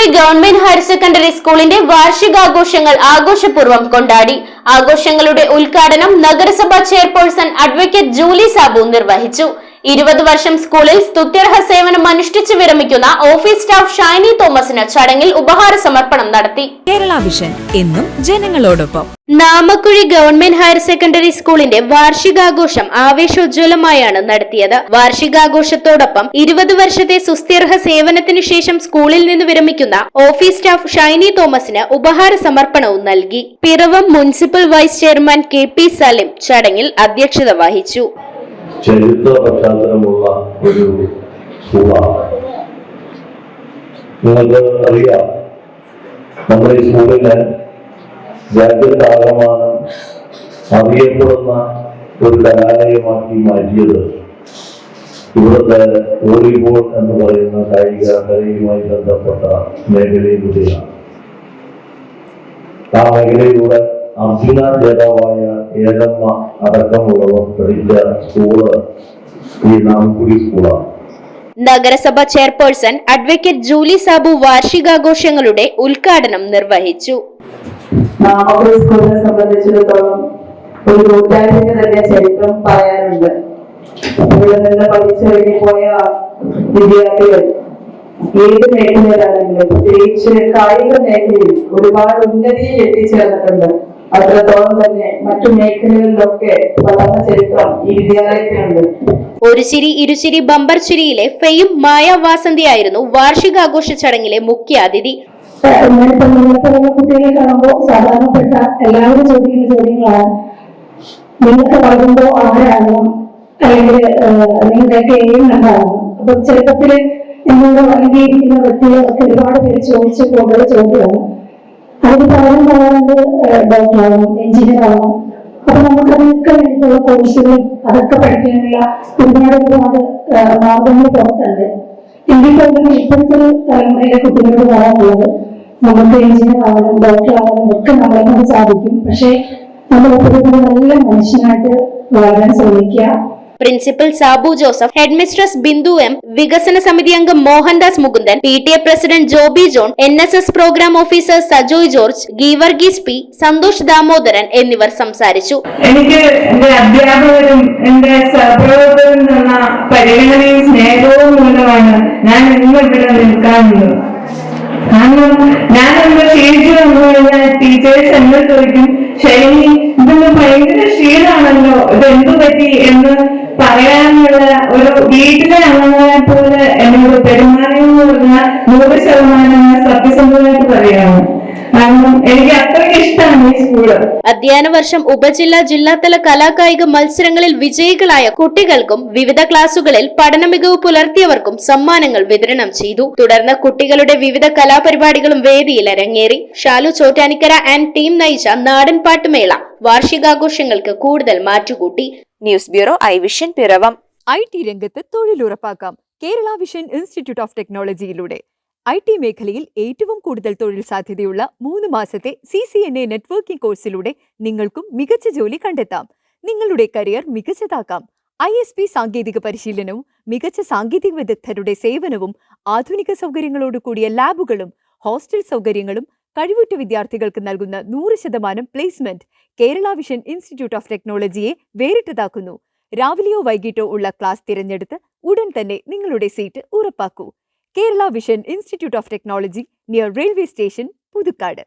നാമക്കുഴി government higher secondary സ്കൂളിന്റെ വാർഷികാഘോഷങ്ങൾ ആഘോഷപൂർവ്വം കൊണ്ടാടി. ആഘോഷങ്ങളുടെ ഉദ്ഘാടനം നഗരസഭാ ചെയർപേഴ്സൺ അഡ്വക്കേറ്റ് ജൂലി സാബു നിർവഹിച്ചു. 20 വർഷം സ്കൂളിൽ സ്തുത്യർഹ സേവനം അനുഷ്ഠിച്ചു വിരമിക്കുന്ന ഓഫീസ് സ്റ്റാഫ് ഷൈനി തോമസിന് ചടങ്ങിൽ ഉപഹാര സമർപ്പണം നടത്തി. കേരള വിഷൻ എന്നും ജനങ്ങളോടൊപ്പം. നാമക്കുഴി ഗവൺമെന്റ് ഹയർ സെക്കൻഡറി സ്കൂളിന്റെ വാർഷികാഘോഷം ആവേശോജ്വലമായാണ് നടത്തിയത്. വാർഷികാഘോഷത്തോടൊപ്പം 20 വർഷത്തെ സുസ്ഥിർഹ സേവനത്തിനു ശേഷം സ്കൂളിൽ നിന്ന് വിരമിക്കുന്ന ഓഫീസ് സ്റ്റാഫ് ഷൈനി തോമസിന് ഉപഹാര സമർപ്പണവും നൽകി. Piravom municipal vice chairman KP Salim ചടങ്ങിൽ അധ്യക്ഷത വഹിച്ചു. ചരിത്ര പശ്ചാത്തലമുള്ള ഒരു സ്കൂളാണ്. നിങ്ങൾക്ക് അറിയാം, നമ്മുടെ ഈ സ്കൂളിനെ രാജ്യത്താകമാനം അറിയപ്പെടുന്ന ഒരു കലാലയമാക്കി മാറ്റിയത് ഇവിടുത്തെ വോളിബോൾ എന്ന് പറയുന്ന കായിക കലയുമായി ബന്ധപ്പെട്ട മേഖലയിലൂടെയാണ്. ആ മേഖലയിലൂടെ അർജുന ജേതാവായ ഏഴമ്മ അടക്കമുള്ളവർ പഠിച്ച സ്കൂള് ഈ നാമക്കുഴി സ്കൂളാണ്. നഗരസഭ ചെയർപേഴ്സൺ അഡ്വക്കേറ്റ് ജൂലി സാബു വാർഷികാഘോഷങ്ങളുടെ ഉദ്ഘാടനം നിർവഹിച്ചു. നാമക്കുഴി സ്കൂളിനെ സംബന്ധിച്ചിടത്തോളം ഒരു നൂറ്റാണ്ടിന്റെ തന്നെ ചരിത്രം പറയാനുണ്ട്. ഇവിടെ നിന്ന് പഠിച്ചിറങ്ങി പോയ വിദ്യാർത്ഥികൾ ഏത് മേഖലയിലാണെങ്കിലും പ്രത്യേകിച്ച് കായിക മേഖലയിൽ ഒരുപാട് ഉന്നതിയിൽ എത്തിച്ചേർന്നിട്ടുണ്ട്. അത്രത്തോളം തന്നെ മറ്റു മേഖലകളിലൊക്കെ വളർന്ന ചരിത്രം ഈ വിദ്യാലയത്തിനുണ്ട്. ഒരു ചിരി ഇരുചിരി ബമ്പർ ചിരിയിലെ ഫെയും മായ വാസന്തിയായിരുന്നു വാർഷികാഘോഷ ചടങ്ങിലെ മുഖ്യ അതിഥി. കുട്ടികളെ കാണുമ്പോൾ സാധാരണപ്പെട്ട എല്ലാവരും ചോദിക്കുന്ന ചോദ്യങ്ങളാണ്: നിങ്ങൾക്ക് വളരുമ്പോൾ ആരാകണം, അല്ലെങ്കിൽ നിങ്ങളുടെയൊക്കെ എയിം എന്താണ്? അപ്പൊ ചെറുപ്പത്തില് എന്നോട് വളർന്നിരിക്കുന്ന വ്യക്തികളൊക്കെ ഒരുപാട് പേര് ചോദിച്ചു പോകുന്ന ചോദ്യമാണ്. അതിന് പലരും പറയാറുണ്ട് ഡോക്ടറാകണം, എഞ്ചിനീയർ ആകണം. അപ്പൊ നമുക്ക് അതിനൊക്കെ വേണ്ടിയിട്ടുള്ള കോഴ്സുകൾ അതൊക്കെ പഠിക്കാനുള്ള ഒരുപാട് മാർഗങ്ങൾ പുറത്തുണ്ട്. എങ്കിൽ പോലും ഇപ്പോഴത്തെ തലമുറയിലെ കുട്ടികളോട് പറയാനുള്ളത് നമുക്ക് എഞ്ചിനീയർ ആവണം, ഡോക്ടർ ആവണം ഒക്കെ നമ്മളെ കൊണ്ട് സാധിക്കും. പക്ഷെ നമ്മൾ എപ്പോഴും നല്ല മനുഷ്യനായിട്ട് വളരാൻ ശ്രമിക്കുക. Principal Sabu Joseph, headmistress Bindu M, വികസന സമിതി അംഗം Mohandas Mukundan, PTA president Joby John, NSS programme officer Sajoy George, Geevarghese P, Santhosh Damodaran എന്നിവർ സംസാരിച്ചു. എനിക്ക് എന്റെ അധ്യാപകരും എന്റെ സഹപ്രവർത്തകരും തന്ന പരിഗണനയും സ്നേഹവും മൂലമാണ് ഞാൻ ഇന്ന് ഇവിടെ നിൽക്കാറുണ്ട്. കാരണം ഞാൻ എന്റെ ക്ഷീണിച്ചു വന്നു കഴിഞ്ഞാൽ ടീച്ചേഴ്സ് എന്നെ ചോദിക്കും, ശൈലി ഇതൊന്ന് ഭയങ്കര ക്ഷീണമാണല്ലോ, ഇതെന്തു പറ്റി എന്ന് പറയാനുള്ള ഒരു വീട്ടിലെ അംഗങ്ങളെ പോലെ എന്നോട് പെരുമാറിയെന്ന് പറഞ്ഞാൽ 100% സത്യസന്ധമായിട്ട് പറയാമോ? കാരണം എനിക്ക് അത്രയ്ക്ക് ഇഷ്ടമാണ് ഈ സ്കൂള്. അധ്യയന വർഷം ഉപജില്ലാ ജില്ലാതല കലാകായിക മത്സരങ്ങളിൽ വിജയികളായ കുട്ടികൾക്കും വിവിധ ക്ലാസുകളിൽ പഠന മികവ് പുലർത്തിയവർക്കും സമ്മാനങ്ങൾ വിതരണം ചെയ്തു. തുടർന്ന് കുട്ടികളുടെ വിവിധ കലാപരിപാടികളും വേദിയിൽ അരങ്ങേറി. ഷാലു ചോറ്റാനിക്കര ആൻഡ് ടീം നയിച്ച നാടൻ പാട്ടുമേള വാർഷികാഘോഷങ്ങൾക്ക് കൂടുതൽ മാറ്റുകൂട്ടി. News bureau iVision Piravom. IT രംഗത്ത് തൊഴിലുറപ്പാക്കാം കേരള വിഷൻ ഇൻസ്റ്റിറ്റ്യൂട്ട് ഓഫ് ടെക്നോളജിയിലൂടെ. IT മേഖലയിൽ ഏറ്റവും കൂടുതൽ തൊഴിൽ സാധ്യതയുള്ള 3 മാസത്തെ CCNA നെറ്റ്വർക്കിംഗ് കോഴ്സിലൂടെ നിങ്ങൾക്കും മികച്ച ജോലി കണ്ടെത്താം. നിങ്ങളുടെ കരിയർ മികച്ചതാക്കാം. ISP സാങ്കേതിക പരിശീലനവും മികച്ച സാങ്കേതിക വിദഗ്ധരുടെ സേവനവും ആധുനിക സൗകര്യങ്ങളോട് കൂടിയ ലാബുകളും ഹോസ്റ്റൽ സൗകര്യങ്ങളും കഴിവുറ്റ വിദ്യാർത്ഥികൾക്ക് നൽകുന്ന 100% placement Kerala Vision Institute of ടെക്നോളജിയെ വേറിട്ടതാക്കുന്നു. രാവിലെയോ വൈകിട്ടോ ഉള്ള ക്ലാസ് തിരഞ്ഞെടുത്ത് ഉടൻ തന്നെ നിങ്ങളുടെ സീറ്റ് ഉറപ്പാക്കൂ. Kerala Vision Institute of Technology, near railway station, Puthukkad.